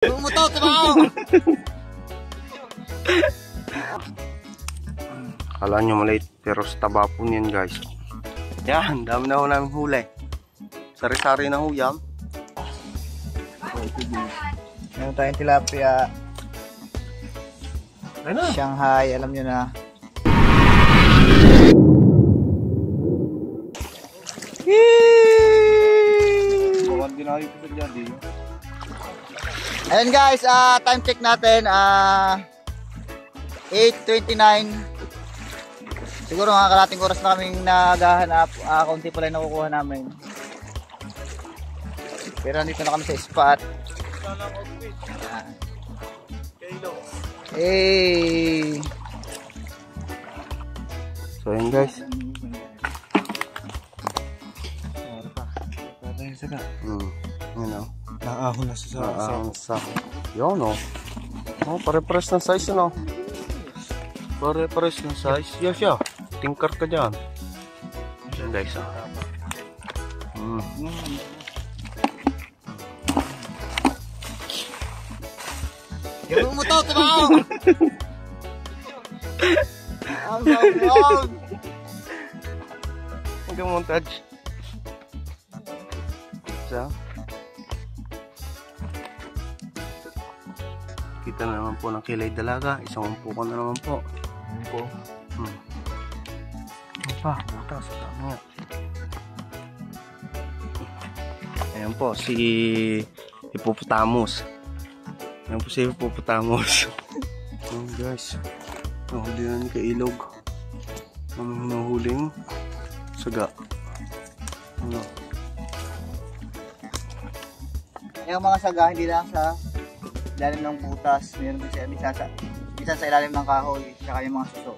Bumutot, trabaho! Kala nyo maliit, pero sa taba po niyan guys. Yan, dami na ho namin huli. Sari-sari na ho yan. Meron tayong tilapia. Shanghai, alam nyo na. Ayan guys, time check natin, 8:29. Siguro mga kalating oras na kaming naghahanap, kaunti pala yung nakukuha namin. Pero nandito na kami sa spot. Hey! So yun guys. Yun o. Naahon na sa Yun o. Oh, pare-pares ng size yun o. Pare-pares ng size. Yes, yeah. Tingkar ka dyan. Yun guys o. Yung mo to, trabaho! Ang sawag! Mag-montage. So, kita na naman po ng kilay dalaga. Isang umpukan na naman po. Ano pa? Butas. Tama. Ayan po, si Hippopotamus. Ayan po si Hippopotamus. Oh guys, nahuli na ni Kailog. Ang nahuling saga. Ano? Yung mga saga, hindi lang sa ilalim ng butas. Meron bisa sa ilalim ng kahoy. Saka yung mga suso.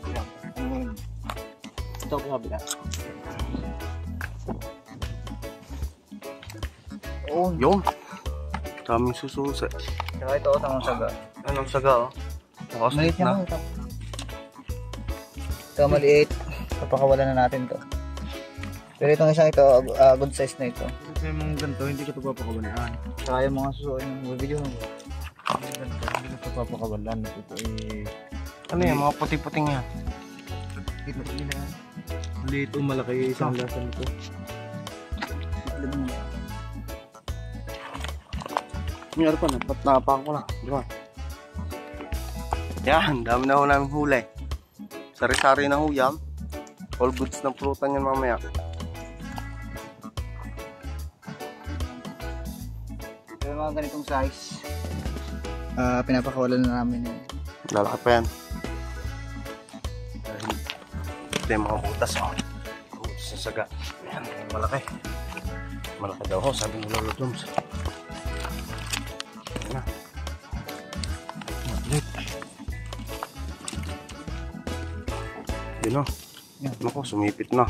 Ito po kabila. Oh, Yung daming sususa. saka ito, tamang saga. Anong saga oh? Maliit naman ito. Ito maliit. Papakawalan na natin to. Pero itong isang ito, good size na ito. Kasi yung mga ganito, hindi ko ito papakawalan. Saka yung mga suso yung video mo. Yung ganito, hindi ko ito papakawalan. Ito Ano yan? Mga puti-puting yan. ito nila yan. Maliit o malaki isang lasa nito. Mayroon pa, napatnapan ko na. Di ba? Yan, dami na ho namin huli. Sari-sari na ho yan. All goods ng pulutan yan mamaya. Pero mga ganitong size, pinapakawalan na namin yan. Lalaki pa yan. Ito yung mga butas oh. Butas sa saga. Yan, malaki. Malaki daw ho, sabi ni Lolo Joms. Yan na. Malit. Yun o. Naku, sumipit na.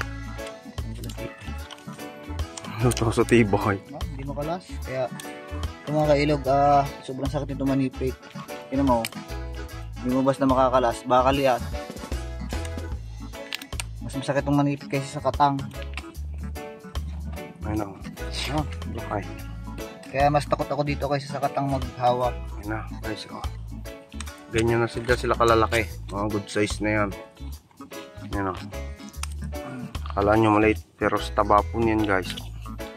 Ito sa tibay. Hindi makalas. Kaya itong mga kailog, sobrang sakit nito manipit. Tignan mo, hindi mo basta makakalas. Bakal yan. Mas masakit itong manipit kaysa sa katang. Ayun o. Lakay. Kaya mas takot ako dito kaysa sa katang maghawak. Ayun na, guys o. Ganyan na sila kalalaki. Mga good size na yan. Yan o. Kala nyo maliit, pero sa taba po niyan guys.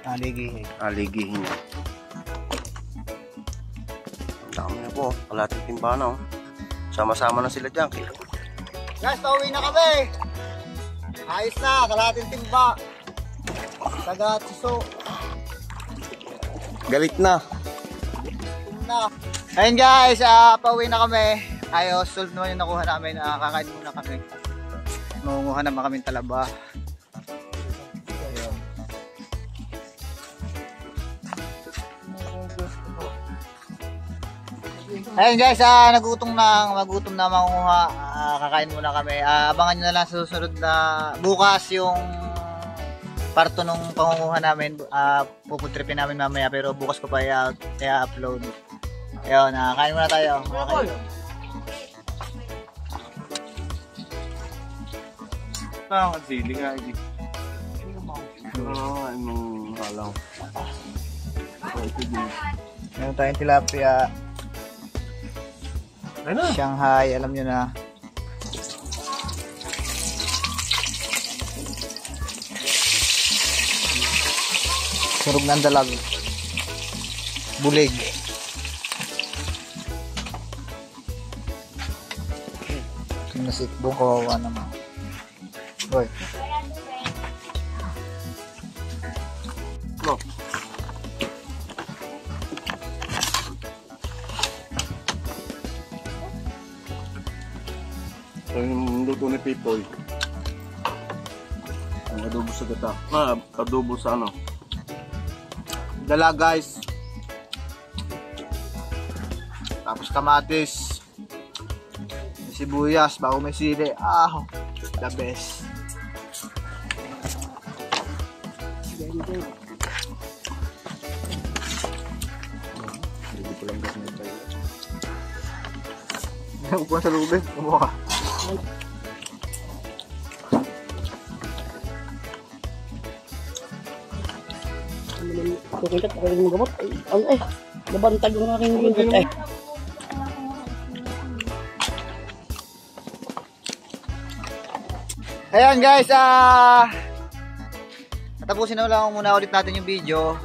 Aligihin. Aligihin niya. Ang dami na po. Kalating timba na o. Sama-sama na sila dyan. Guys, pauwi na kami. Ayos na, kalating timba. Saga at suso. Galit na. Ayun guys, pauwi na kami. Ayos, solve naman yung nakuha namin. Kakain muna kami. Mangunguha naman kami talaba. Ayun guys, magutom na mangunguha. Kakain muna kami. Abangan nyo na lang sa susunod na bukas yung parto nung pangunguha namin. Pupuntripin namin mamaya, pero bukas ko pa i-upload. Ayun, kain muna tayo. Ang sili nga hindi. Anong halaw. Meron tayong tilapia. Ayun na. Shanghai, alam nyo na. Sunog ng dalag. Bulig. Nasikbong kawawa naman. Boy. No. Ito yung luto ni Pipoy. Ang adobo sa gata. Adobo sa ano? Dala guys. Tapos kamatis. May sibuyas, bago may sili. The best. Hindi ko lang gasnay tayo. Upuan sa lubid. Kumuha ka. Kukuntat ako yung gamot. Ay, nabantag yung aking gamot. Ay. Ayan guys, natapusin na lang muna ulit natin yung video.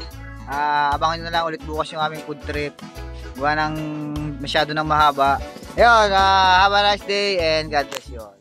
Abangan nyo na lang ulit bukas yung aming food trip. Gawa ng masyado ng mahaba. Ayun, have a nice day and God bless you all.